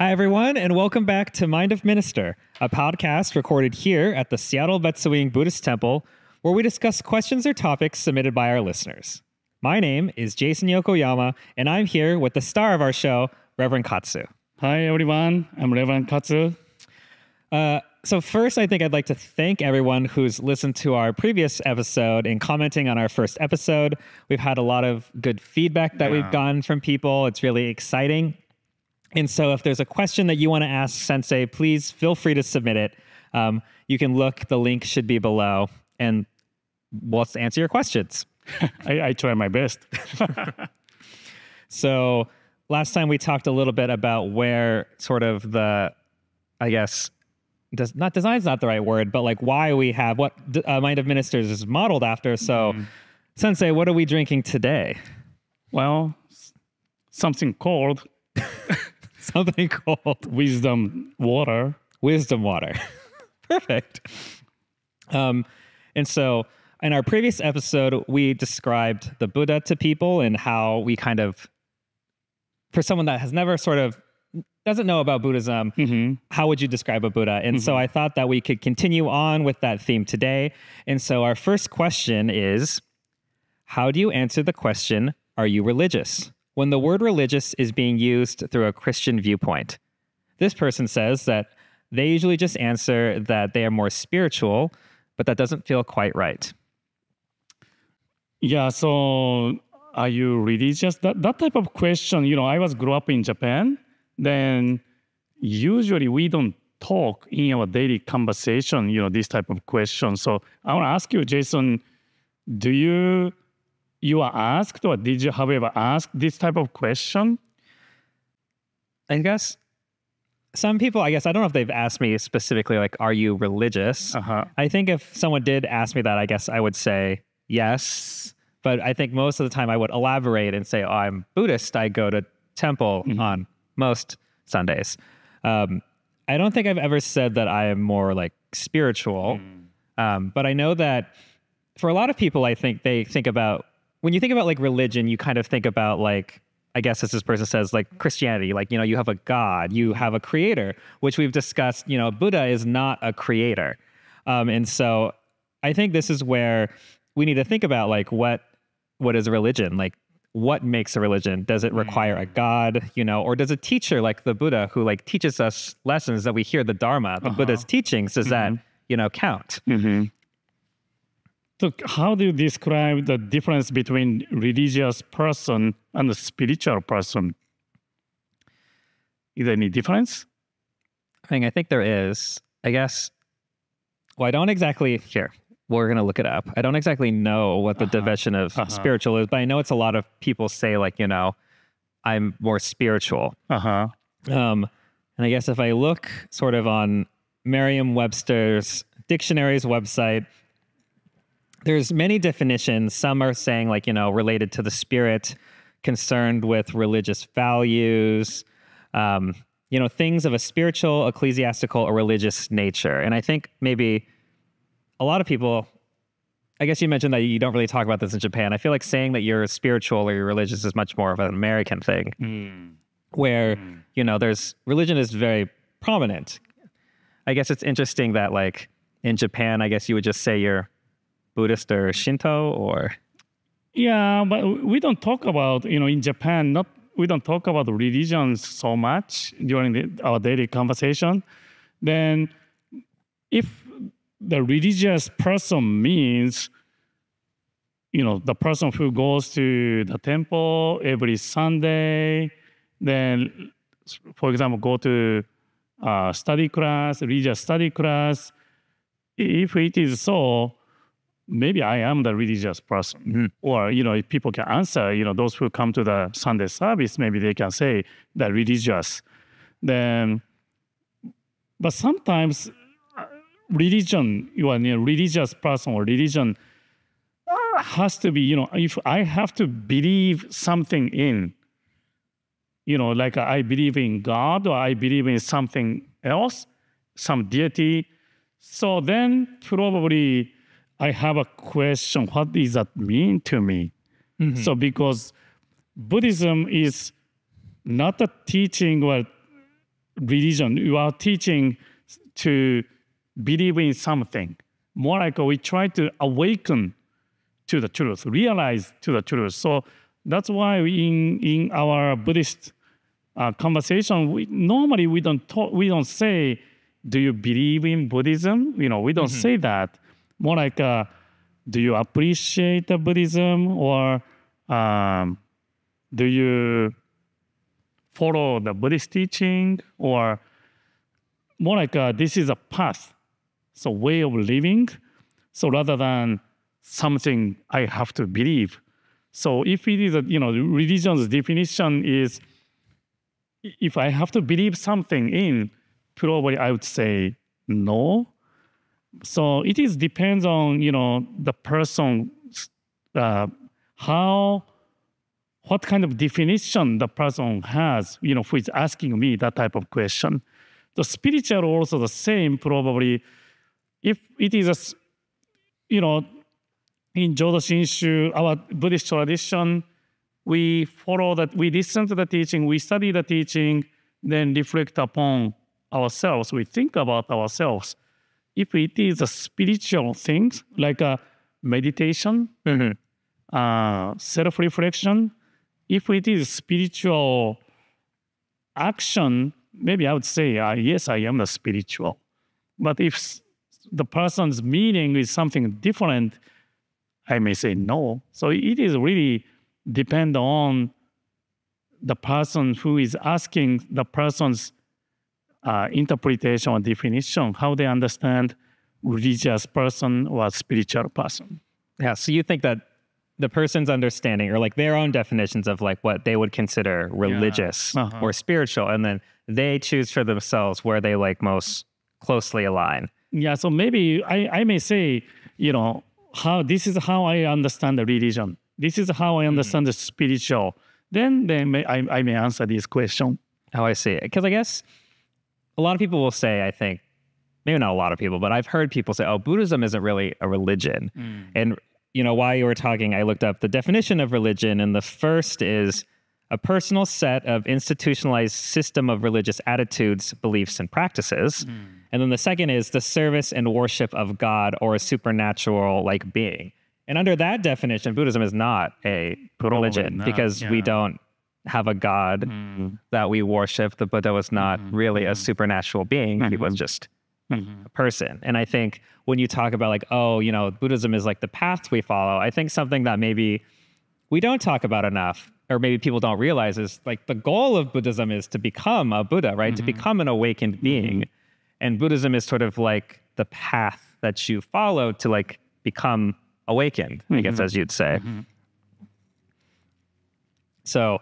Hi, everyone, and welcome back to Mind of Minister, a podcast recorded here at the Seattle Betsuin Buddhist Temple, where we discuss questions or topics submitted by our listeners. My name is Jason Yokoyama, and I'm here with the star of our show, Reverend Katsu. Hi, everyone. I'm Reverend Katsu. So first, I think I'd like to thank everyone who's listened to our previous episode and commenting on our first episode. We've had a lot of good feedback that we've gotten from people. It's really exciting. And so if there's a question that you want to ask Sensei, please feel free to submit it. You can look, the link should be below, and we'll answer your questions. I try my best. So last time we talked a little bit about where sort of the, I guess, not design's not the right word, but like why we have what Mind of Ministers is modeled after. So Sensei, what are we drinking today? Well, something cold. Something called Wisdom water. Wisdom water. Perfect. And so in our previous episode, we described the Buddha to people and how we kind of, for someone that has never sort of doesn't know about Buddhism, how would you describe a Buddha? And so I thought that we could continue on with that theme today. And so our first question is, how do you answer the question, are you religious? When the word religious is being used through a Christian viewpoint. This person says that they usually just answer that they are more spiritual, but that doesn't feel quite right. Yeah, so are you religious? That type of question, I was grew up in Japan. Then usually we don't talk in our daily conversation, this type of question. So I want to ask you, Jason, do you are asked, or did you have ever asked this type of question? I guess some people, I don't know if they've asked me specifically, like, are you religious? I think if someone did ask me that, I guess I would say yes. But I think most of the time I would elaborate and say, oh, I'm Buddhist. I go to temple on most Sundays. I don't think I've ever said that I am more like spiritual. But I know that for a lot of people, I think they think about, when you think about like religion, you kind of think about like, I guess as this person says, like Christianity, like, you have a God, you have a creator, which we've discussed, Buddha is not a creator. And so I think this is where we need to think about like, what is a religion? Like, what makes a religion? Does it require a God, or does a teacher like the Buddha who like teaches us lessons that we hear the Dharma, the Buddha's teachings, does that, count? So how do you describe the difference between religious person and a spiritual person? Is there any difference? I think there is. I guess, well, I don't exactly, here, we're going to look it up. I don't exactly know what the division of spiritual is, but I know it's a lot of people say like, I'm more spiritual. And I guess if I look sort of on Merriam-Webster's dictionary's website, there's many definitions. Some are saying like, related to the spirit, concerned with religious values, things of a spiritual, ecclesiastical, or religious nature. And I think maybe a lot of people, I guess you mentioned that you don't really talk about this in Japan. I feel like saying that you're spiritual or you're religious is much more of an American thing, where, there's religion is very prominent. I guess it's interesting that like in Japan, I guess you would just say you're Buddhist or Shinto or? Yeah, but we don't talk about, in Japan, we don't talk about religion so much during our daily conversation. Then if the religious person means, the person who goes to the temple every Sunday, then, for example, go to study class, religious study class, if it is so, maybe I am the religious person. Or, if people can answer, those who come to the Sunday service, maybe they can say they're religious. Then, but sometimes religion, you are a religious person or religion has to be, if I have to believe something in, like I believe in God or I believe in something else, some deity. So then probably I have a question, what does that mean to me? So because Buddhism is not a teaching or religion. You are teaching to believe in something. More like we try to awaken to the truth, realize to the truth. So that's why in our Buddhist conversation, normally we don't say, "Do you believe in Buddhism?" We don't say that. More like, "Do you appreciate the Buddhism?" or "Do you follow the Buddhist teaching?" Or more like, "This is a path, so way of living." So rather than something I have to believe. So if it is religion's definition is, if I have to believe something in, probably I would say no. So it is depends on the person, what kind of definition the person has, who is asking me that type of question. The spiritual also the same probably. If it is in Jodo Shinshu, our Buddhist tradition, we follow that, we listen to the teaching, we study the teaching, then reflect upon ourselves, we think about ourselves. If it is a spiritual things, like a meditation, self-reflection, if it is spiritual action, maybe I would say, yes, I am the spiritual. But if the person's meaning is something different, I may say no. So it is really depend on the person who is asking, the person's interpretation or definition, how they understand religious person or spiritual person. Yeah, so you think that the person's understanding or like their own definitions of like what they would consider religious or spiritual, and then they choose for themselves where they like most closely align. Yeah, so maybe I may say, how this is how I understand the religion. This is how I understand the spiritual. Then I may answer this question. Oh, I see. Because I guess a lot of people will say, I think, maybe not a lot of people, but I've heard people say, oh, Buddhism isn't really a religion. And, while you were talking, I looked up the definition of religion, and the first is a personal set of institutionalized system of religious attitudes, beliefs, and practices. And then the second is the service and worship of God or a supernatural like being. And under that definition, Buddhism is not a religion because we don't have a God that we worship. The Buddha was not really a supernatural being. He was just a person. And I think when you talk about like, Buddhism is like the path we follow, I think something that maybe we don't talk about enough, or maybe people don't realize, is like the goal of Buddhism is to become a Buddha, right? To become an awakened being. And Buddhism is sort of like the path that you follow to like become awakened, I guess, as you'd say. So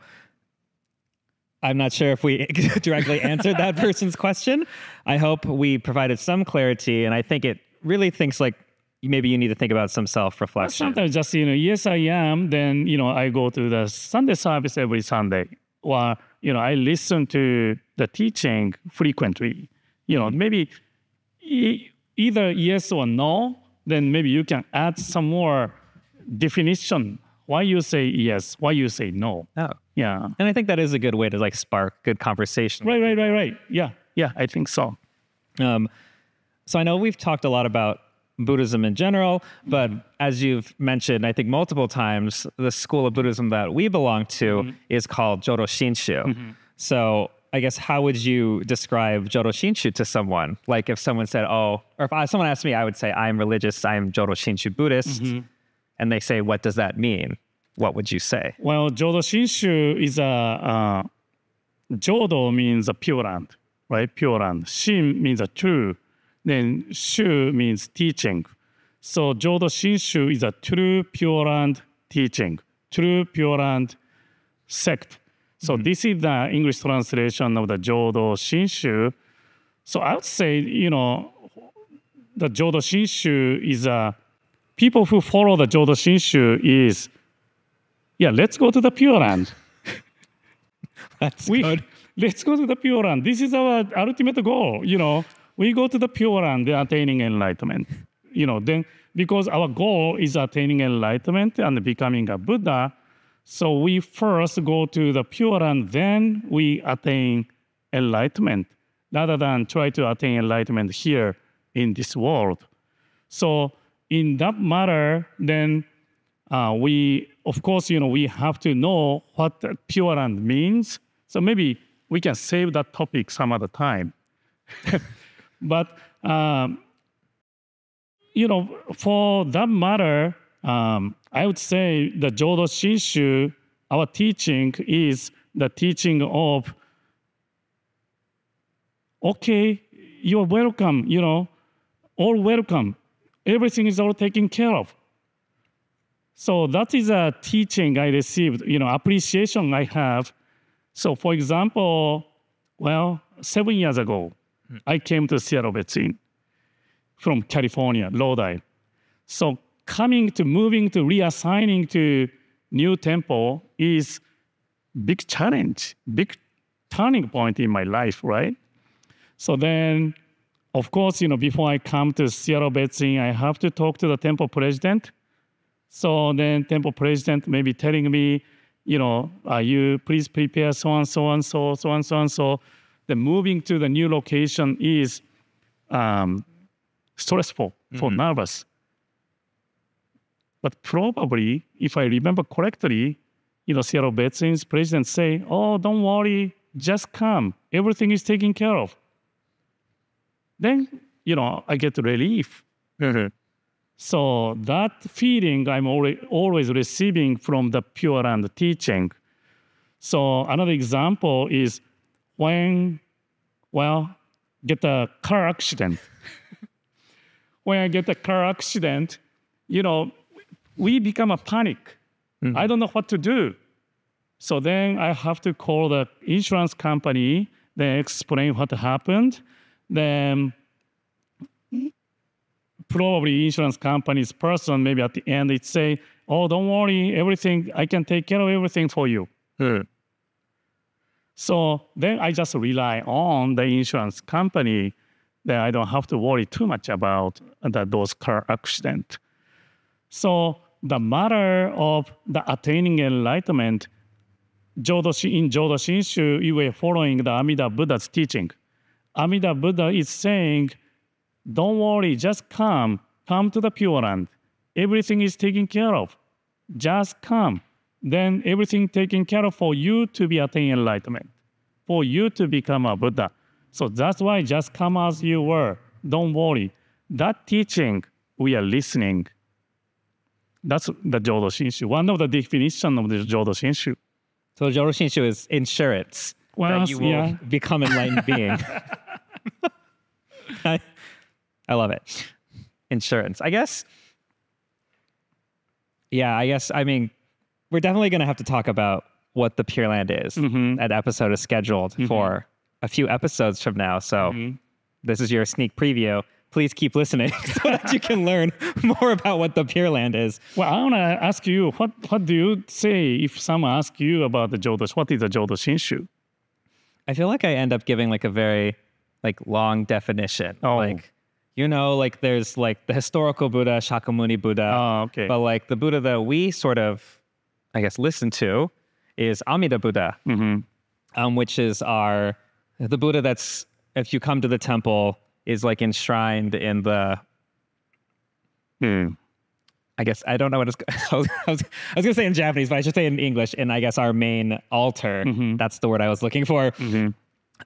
I'm not sure if we directly answered that person's question. I hope we provided some clarity, and I think it really thinks like maybe you need to think about some self-reflection. Sometimes just, yes, I am. Then, I go to the Sunday service every Sunday. Or, I listen to the teaching frequently. Maybe either yes or no, then maybe you can add some more definition. Why you say yes, why you say no. Oh. Yeah. And I think that is a good way to like spark good conversation. Right. Yeah, I think so. So I know we've talked a lot about Buddhism in general, but as you've mentioned, I think multiple times, the school of Buddhism that we belong to is called Jodo Shinshu. So I guess how would you describe Jodo Shinshu to someone? Like if someone said, or if someone asked me, I would say, I'm religious, I'm Jodo Shinshu Buddhist. And they say, what does that mean? What would you say? Well, Jodo Shinshu is Jodo means a pure land, right? Pure land. Shin means a true. Then Shu means teaching. So Jodo Shinshu is a true Pure Land teaching, true Pure Land sect. So this is the English translation of the Jodo Shinshu. So I would say, the Jodo Shinshu is people who follow the Jodo Shinshu is, let's go to the Pure Land. That's good. Let's go to the Pure Land. This is our ultimate goal, We go to the Pure Land, attaining enlightenment. Then because our goal is attaining enlightenment and becoming a Buddha, so we first go to the Pure Land, then we attain enlightenment. rather than try to attain enlightenment here in this world. So in that matter, then we, of course, we have to know what Pure Land means. So maybe we can save that topic some other time. But, for that matter, I would say the Jodo Shinshu, our teaching is the teaching of, okay, you're welcome, all welcome. Everything is all taken care of. So that is a teaching I received, appreciation I have. So for example, 7 years ago, I came to Seattle Betsuin from California, Lodi. So moving to reassigning to new temple is big challenge, big turning point in my life, right? So then, of course, before I come to Seattle Betsuin, I have to talk to the temple president. So then temple president may be telling me, you please prepare so and so and so, so and so and so. The moving to the new location is stressful, for nervous. But probably, if I remember correctly, Seattle Betsuin's president say, oh, don't worry, just come. Everything is taken care of. Then, I get relief. So that feeling I'm always receiving from the Pure Land teaching. So another example is when, get a car accident. When I get a car accident, we become a panic. I don't know what to do. So then I have to call the insurance company, then explain what happened. Then probably insurance company's person, maybe at the end, it say, oh, don't worry, everything, I can take care of everything for you. So then I just rely on the insurance company that I don't have to worry too much about those car accident. So the matter of the attaining enlightenment, in Jodo Shinshu, you were following the Amida Buddha's teaching. Amida Buddha is saying, don't worry, just come to the Pure Land. Everything is taken care of. Just come. Then everything taken care of for you to be attain enlightenment, for you to become a Buddha. So that's why just come as you were. Don't worry. That teaching, we are listening. That's the Jodo Shinshu. One of the definitions of the Jodo Shinshu. So Jodo Shinshu is insurance that you will become enlightened being. I love it. Insurance. I mean, we're definitely going to have to talk about what the Pure Land is. That episode is scheduled for a few episodes from now. So this is your sneak preview. Please keep listening so that you can learn more about what the Pure Land is. Well, I want to ask you, what do you say if someone asks you about the Jodo? What is the Jodo Shinshu? I feel like I end up giving like a very long definition. There's the historical Buddha, Shakyamuni Buddha. Oh, okay. But the Buddha that we sort of, listen to is Amida Buddha, which is the Buddha that's, if you come to the temple, is enshrined in the, I don't know what it's, I was going to say in Japanese, but I should say in English, in our main altar. That's the word I was looking for,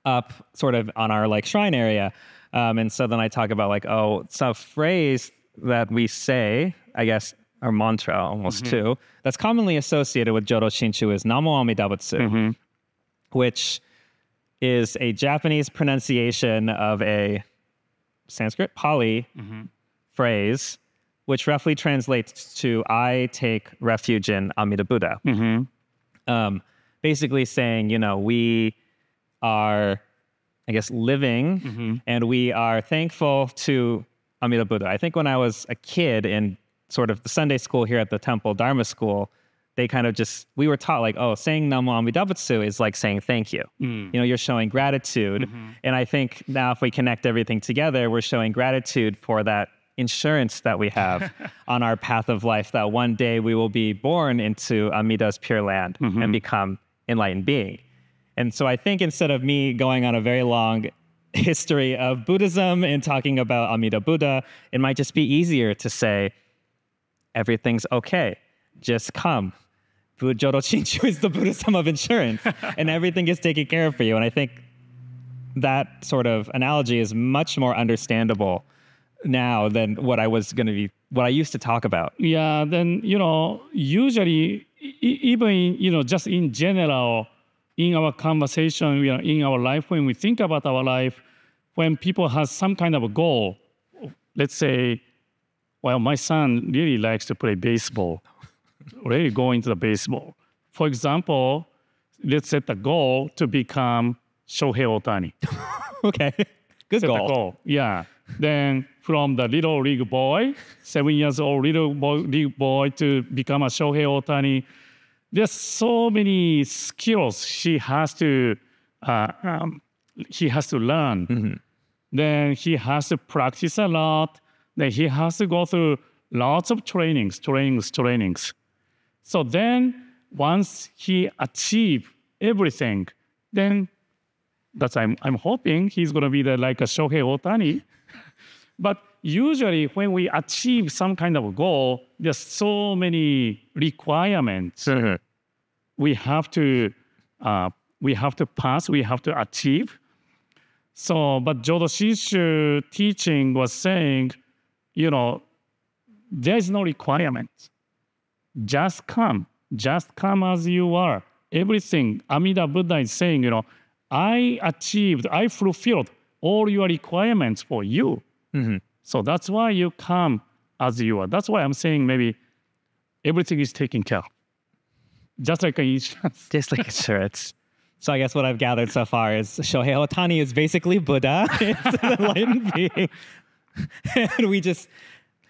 up sort of on our shrine area. And so then I talk about it's a phrase that we say, our mantra almost too, that's commonly associated with Jodo Shinshu is Namo Amida Butsu, which is a Japanese pronunciation of a Sanskrit Pali phrase, which roughly translates to I take refuge in Amida Buddha. Basically saying, we are living, and we are thankful to Amida Buddha. I think when I was a kid in sort of the Sunday school here at the temple, Dharma school, they kind of we were taught saying Namo Amida Butsu is like saying thank you. You're showing gratitude. And I think now if we connect everything together, we're showing gratitude for that insurance that we have on our path of life, that one day we will be born into Amida's Pure Land and become enlightened being. And so I think instead of me going on a very long history of Buddhism and talking about Amida Buddha, it might just be easier to say, everything's okay. Just come. Jodo Shinshu is the Buddhism of insurance, and everything is taken care of for you. And I think that sort of analogy is much more understandable now than what I used to talk about. Yeah, then, usually, even, just in general, in our conversation, in our life, when we think about our life, when people have some kind of a goal, let's say, well, my son really likes to play baseball, really go into the baseball. For example, let's set a goal to become Shohei Ohtani. Okay, good set goal. A goal. Yeah. Then from the little league boy, 7 years old league boy to become a Shohei Ohtani, there's so many skills he has to learn. Mm-hmm. Then he has to practice a lot. Then he has to go through lots of trainings. So then once he achieves everything, then I'm hoping he's going to be like a Shohei Ohtani. But usually when we achieve some kind of a goal, there's so many requirements. Mm-hmm. We have to pass, we have to achieve. So, but Jodo Shinshu teaching was saying, there is no requirement. Just come as you are. Everything, Amida Buddha is saying, I fulfilled all your requirements for you. Mm-hmm. So that's why you come as you are. That's why I'm saying maybe everything is taken care of. Just like insurance. Just like insurance. So I guess what I've gathered so far is Shohei Ohtani is basically Buddha. It's an enlightened being. And we just,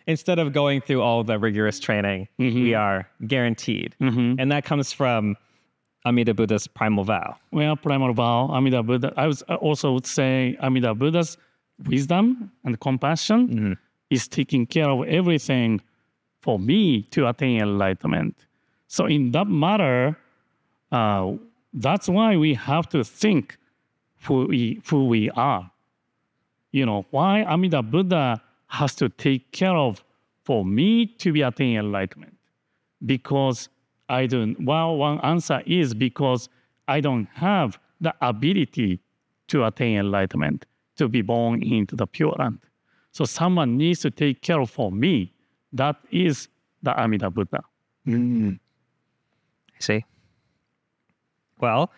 instead of going through all the rigorous training, mm-hmm. we are guaranteed. Mm-hmm. And that comes from Amida Buddha's primal vow. Well, primal vow, Amida Buddha. I also would say Amida Buddha's wisdom and compassion mm-hmm. is taking care of everything for me to attain enlightenment. So in that matter, that's why we have to think who we are. Why Amida Buddha has to take care of for me to be attain enlightenment. Because one answer is because I don't have the ability to attain enlightenment, to be born into the Pure Land. So someone needs to take care of for me. That is the Amida Buddha. Mm-hmm. See? Well,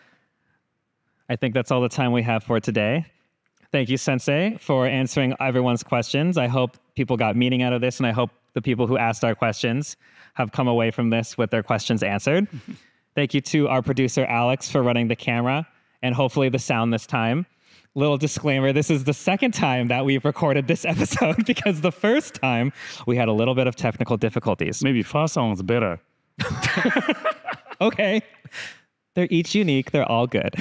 I think that's all the time we have for today. Thank you, Sensei, for answering everyone's questions. I hope people got meaning out of this, and I hope the people who asked our questions have come away from this with their questions answered. Thank you to our producer, Alex, for running the camera, and hopefully the sound this time. Little disclaimer, this is the second time that we've recorded this episode because the first time we had a little bit of technical difficulties. Maybe first one was better. Okay. They're each unique. They're all good.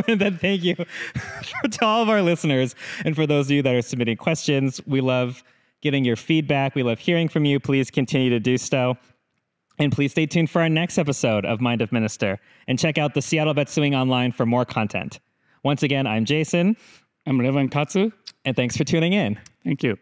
And then thank you to all of our listeners. And for those of you that are submitting questions, we love getting your feedback. We love hearing from you. Please continue to do so. And please stay tuned for our next episode of Mind of Minister. And check out the Seattle Betsuin online for more content. Once again, I'm Jason. I'm Reverend Katsu. And thanks for tuning in. Thank you.